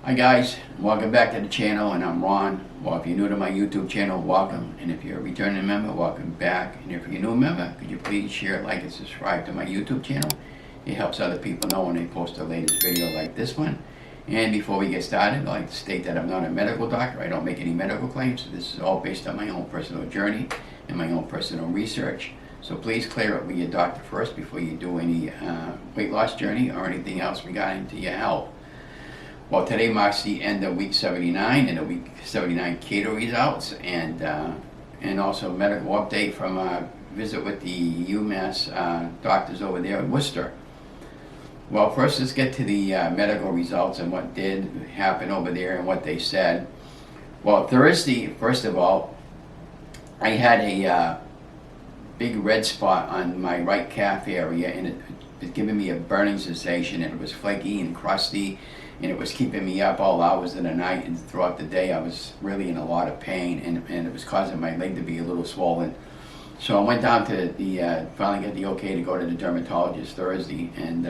Hi guys, welcome back to the channel, and I'm Ron. Well, if you're new to my YouTube channel, welcome, and if you're a returning member, welcome back. And if you're a new member, could you please share, like, and subscribe to my YouTube channel? It helps other people know when they post the latest video like this one. And before we get started, I'd like to state that I'm not a medical doctor. I don't make any medical claims. This is all based on my own personal journey and my own personal research. So please clear up with your doctor first before you do any weight loss journey or anything else regarding to your health. Well, today marks the end of week 79 and the week 79 keto results, and also a medical update from a visit with the UMass doctors over there in Worcester. Well, first let's get to the medical results and what did happen over there and what they said. Well, Thursday, first of all, I had a big red spot on my right calf area, and it was giving me a burning sensation, and it was flaky and crusty, and it was keeping me up all hours of the night, and throughout the day I was really in a lot of pain, and it was causing my leg to be a little swollen. So I went down to the, finally got the okay to go to the dermatologist Thursday, and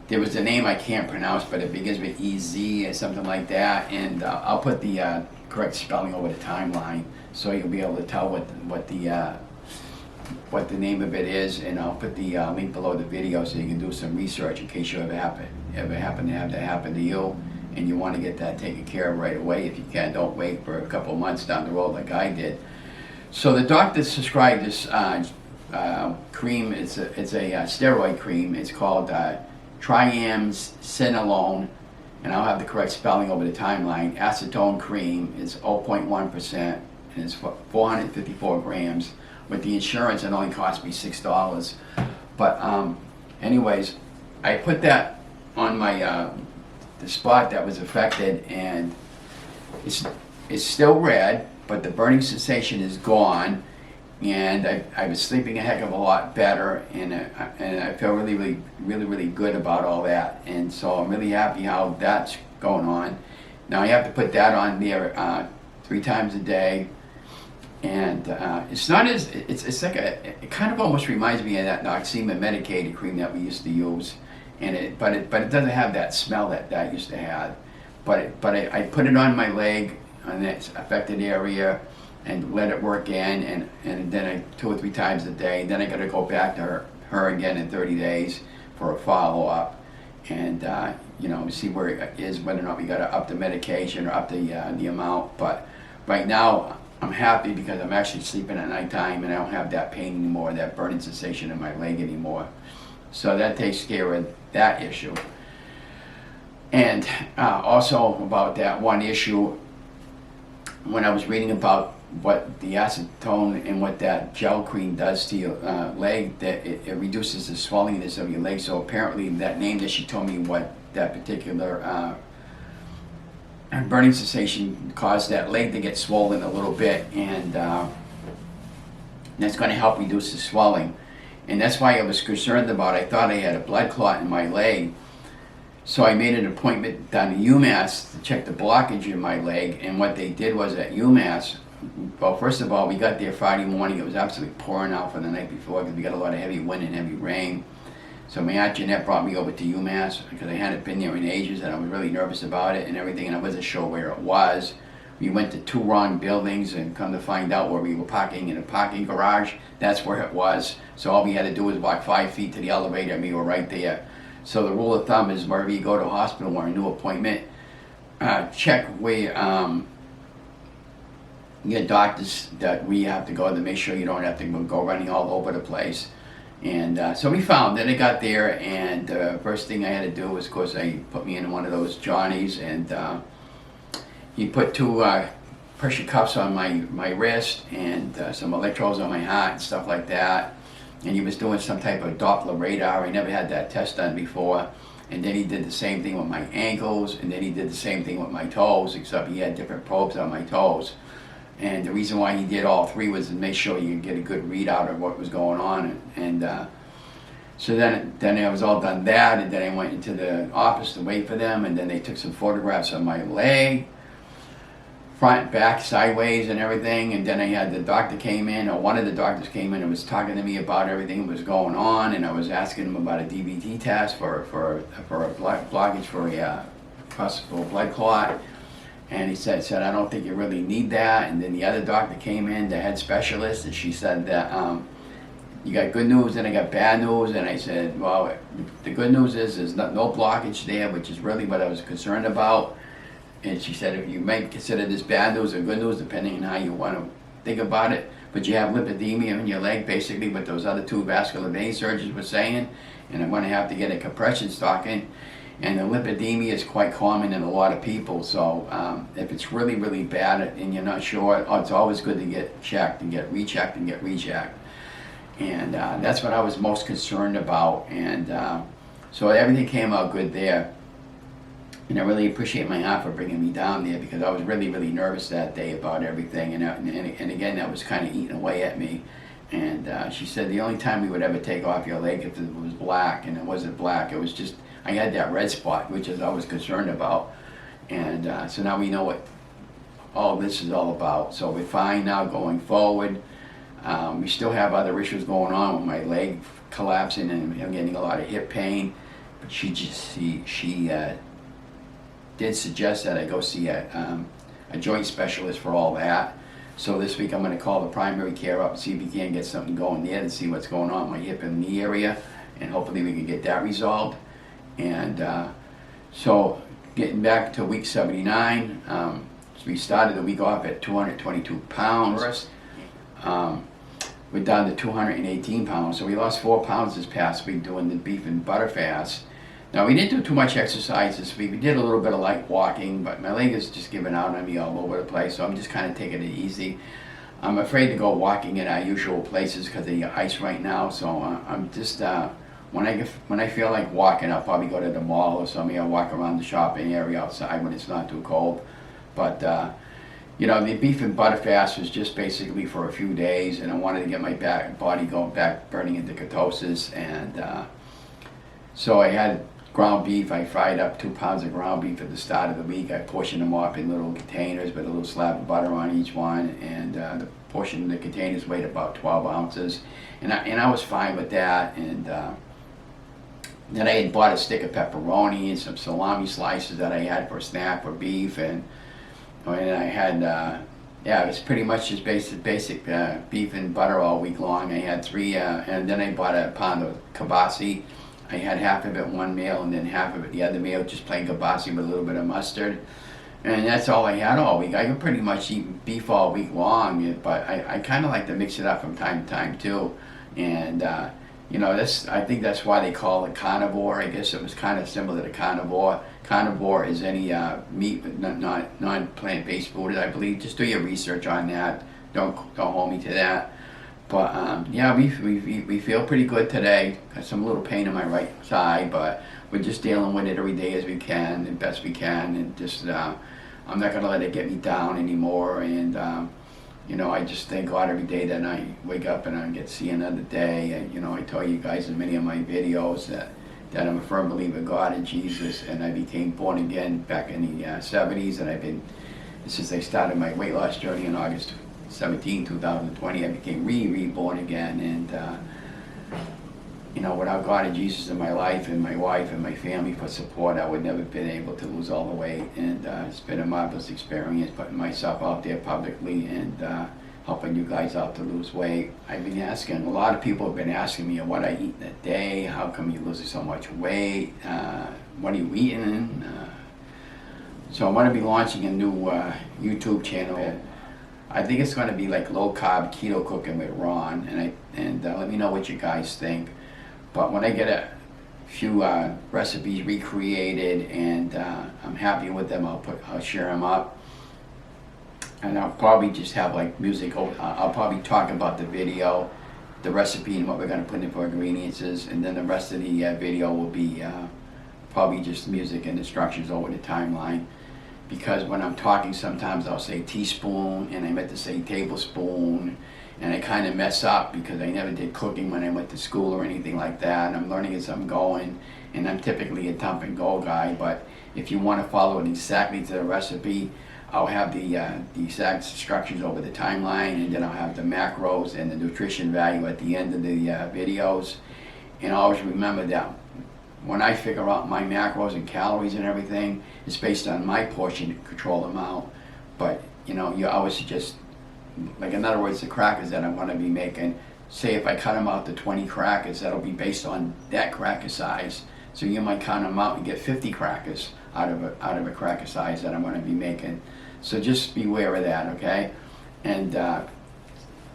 there was a name I can't pronounce, but it begins with EZ or something like that, and I'll put the correct spelling over the timeline so you'll be able to tell what the name of it is, and I'll put the link below the video so you can do some research in case you ever happen to have that happen to you and you want to get that taken care of right away. If you can, don't wait for a couple of months down the road like I did. So the doctor prescribed this cream. It's a steroid cream. It's called Triamcinolone, and I'll have the correct spelling over the timeline. Acetone cream. It's 0.1% and it's 454 grams. With the insurance, it only cost me $6. But anyways, I put that on my the spot that was affected, and it's still red, but the burning sensation is gone, and I was sleeping a heck of a lot better, and I feel really good about all that, and so I'm really happy how that's going on. Now I have to put that on there 3 times a day. And it's not as, it's like it kind of almost reminds me of that Eczema medicated cream that we used to use, and but it doesn't have that smell that used to have. But I put it on my leg, on that affected area, and let it work in, and then 2 or 3 times a day. Then I got to go back to her again in 30 days for a follow up, and see where it is, whether or not we got to up the medication or up the amount. But right now, I'm happy because I'm actually sleeping at nighttime and I don't have that pain anymore, that burning sensation in my leg anymore. So that takes care of that issue. And also about that one issue, when I was reading about what the acetone and what that gel cream does to your leg, that it reduces the swellingness of your leg. So apparently that name that she told me what that particular burning sensation caused that leg to get swollen a little bit, and that's going to help reduce the swelling. And that's why I was concerned about it. I thought I had a blood clot in my leg, so I made an appointment down to UMass to check the blockage in my leg. And what they did was at UMass, well, first of all, we got there Friday morning. It was absolutely pouring out for the night before because we got a lot of heavy wind and heavy rain. So my Aunt Jeanette brought me over to UMass because I hadn't been there in ages, and I was really nervous about it and everything, and I wasn't sure where it was. We went to 2 wrong buildings, and come to find out where we were parking in a parking garage, that's where it was. So all we had to do was walk 5 feet to the elevator, and we were right there. So the rule of thumb is wherever you go to a hospital or a new appointment, check where your doctors that we have to go to make sure you don't have to go running all over the place. And so we found, then I got there, and first thing I had to do was, of course, I put me in one of those Johnnies, and he put 2 pressure cuffs on my wrist and some electrodes on my heart and stuff like that. And he was doing some type of Doppler radar. I never had that test done before. And then he did the same thing with my ankles, and then he did the same thing with my toes, except he had different probes on my toes. And the reason why he did all 3 was to make sure you could get a good readout of what was going on. And so then I was all done that, and then I went into the office to wait for them, and then they took some photographs of my leg, front, back, sideways, and everything. And then I had the doctor came in, or one of the doctors came in and was talking to me about everything that was going on, and I was asking him about a DVT test for a blockage for a possible blood clot. And he said, I don't think you really need that. And then the other doctor came in, the head specialist, and she said that you got good news and I got bad news. And I said, well, the good news is there's no blockage there, which is really what I was concerned about. And she said, if you might consider this bad news or good news, depending on how you want to think about it, but you have lymphedema in your leg, basically what those other two vascular vein surgeons were saying, and I'm going to have to get a compression stocking. And the lymphedema is quite common in a lot of people, so if it's really, really bad and you're not sure, it's always good to get checked and get rechecked and get rechecked. And that's what I was most concerned about, and so everything came out good there. And I really appreciate my aunt for bringing me down there, because I was really, really nervous that day about everything, and again, that was kind of eating away at me. And she said the only time we would ever take off your leg if it was black, and it wasn't black, it was just, I had that red spot, which is I was concerned about. And so now we know what all this is all about. So we're fine now going forward. We still have other issues going on with my leg collapsing, and I'm getting a lot of hip pain. But she did suggest that I go see a joint specialist for all that. So this week I'm going to call the primary care up and see if we can get something going there to see what's going on with my hip and knee area, and hopefully we can get that resolved. And so getting back to week 79, we started the week off at 222 pounds. We're down to 218 pounds, so we lost 4 pounds this past week doing the beef and butter fast. Now, we didn't do too much exercise this week. We did a little bit of light walking, but my leg is just giving out on me all over the place, so I'm just kind of taking it easy. I'm afraid to go walking in our usual places because of the ice right now, so I'm just, when I feel like walking, I'll probably go to the mall or something. I'll walk around the shopping area outside when it's not too cold. But, you know, the beef and butter fast was just basically for a few days, and I wanted to get my body going back, burning into ketosis. And so I had ground beef. I fried up 2 pounds of ground beef at the start of the week. I portioned them up in little containers with a little slab of butter on each one, and the portion of the containers weighed about 12 ounces. And I was fine with that. And then I had bought a stick of pepperoni and some salami slices that I had for a snack for beef, and I had, yeah, it was pretty much just basic beef and butter all week long. I had 3, and then I bought a pound of kibasi. I had half of it one meal and then half of it the other meal, just plain kibasi with a little bit of mustard. And that's all I had all week. I could pretty much eat beef all week long, but I kind of like to mix it up from time to time too. And you know, I think that's why they call it carnivore. I guess it was kind of similar to carnivore. Carnivore is any meat with non-plant-based food, I believe. Just do your research on that. Don't hold me to that. But yeah, we feel pretty good today. Got some little pain in my right side, but we're just dealing with it every day as we can, and best we can, and just I'm not gonna let it get me down anymore. And you know, I just thank God every day that I wake up and I get to see another day. And you know, I tell you guys in many of my videos that I'm a firm believer in God and Jesus, and I became born again back in the 70s, and I've been, since I started my weight loss journey in August 17, 2020, I became reborn again. And you know, without God and Jesus in my life, and my wife and my family for support, I would never have been able to lose all the weight. And it's been a marvelous experience putting myself out there publicly and helping you guys out to lose weight. I've been asking, a lot of people have been asking me what I eat in a day, how come you're losing so much weight, what are you eating? So I'm going to be launching a new YouTube channel. I think it's going to be like Low Carb Keto Cooking with Ron, and let me know what you guys think. But when I get a few recipes recreated and I'm happy with them, I'll share them up. And I'll probably just have like music. I'll probably talk about the video, the recipe, and what we're going to put in for ingredients, and then the rest of the video will be probably just music and instructions over the timeline. Because when I'm talking, sometimes I'll say teaspoon and I meant to say tablespoon, and I kind of mess up because I never did cooking when I went to school or anything like that, and I'm learning as I'm going, and I'm typically a dump and go guy. But if you want to follow it exactly to the recipe, I'll have the exact instructions over the timeline, and then I'll have the macros and the nutrition value at the end of the videos. And always remember that when I figure out my macros and calories and everything, it's based on my portion control amount. But you know, you always just, like in other words, the crackers that I'm going to be making, say if I cut them out to 20 crackers, that'll be based on that cracker size. So you might count them out and get 50 crackers out of a cracker size that I'm going to be making. So just beware of that, okay? And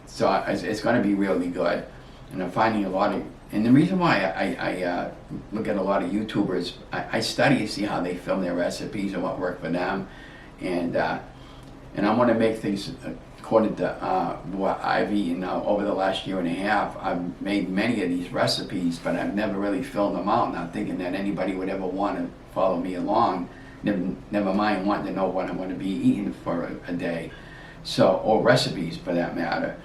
so it's going to be really good. And I'm finding a lot of, and the reason why I look at a lot of YouTubers, I study to see how they film their recipes and what worked for them. And I want to make things according to what I've eaten over the last year and a half. I've made many of these recipes, but I've never really filmed them out, not thinking that anybody would ever want to follow me along, never mind wanting to know what I'm going to be eating for a day, so, or recipes for that matter.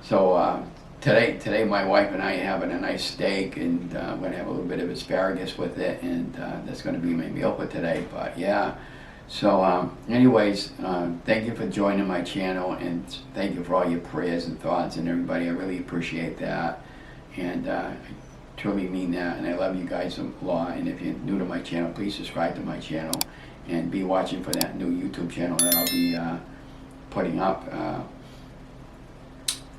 So today my wife and I are having a nice steak, and I'm going to have a little bit of asparagus with it, and that's going to be my meal for today. But yeah. So anyways, thank you for joining my channel, and thank you for all your prayers and thoughts and everybody. I really appreciate that, and I truly mean that, and I love you guys a lot. And if you're new to my channel, please subscribe to my channel and be watching for that new YouTube channel that I'll be putting up,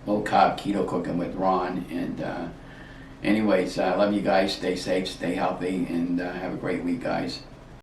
Low Carb Keto Cooking with Ron. And anyways, I love you guys. Stay safe, stay healthy, and have a great week, guys.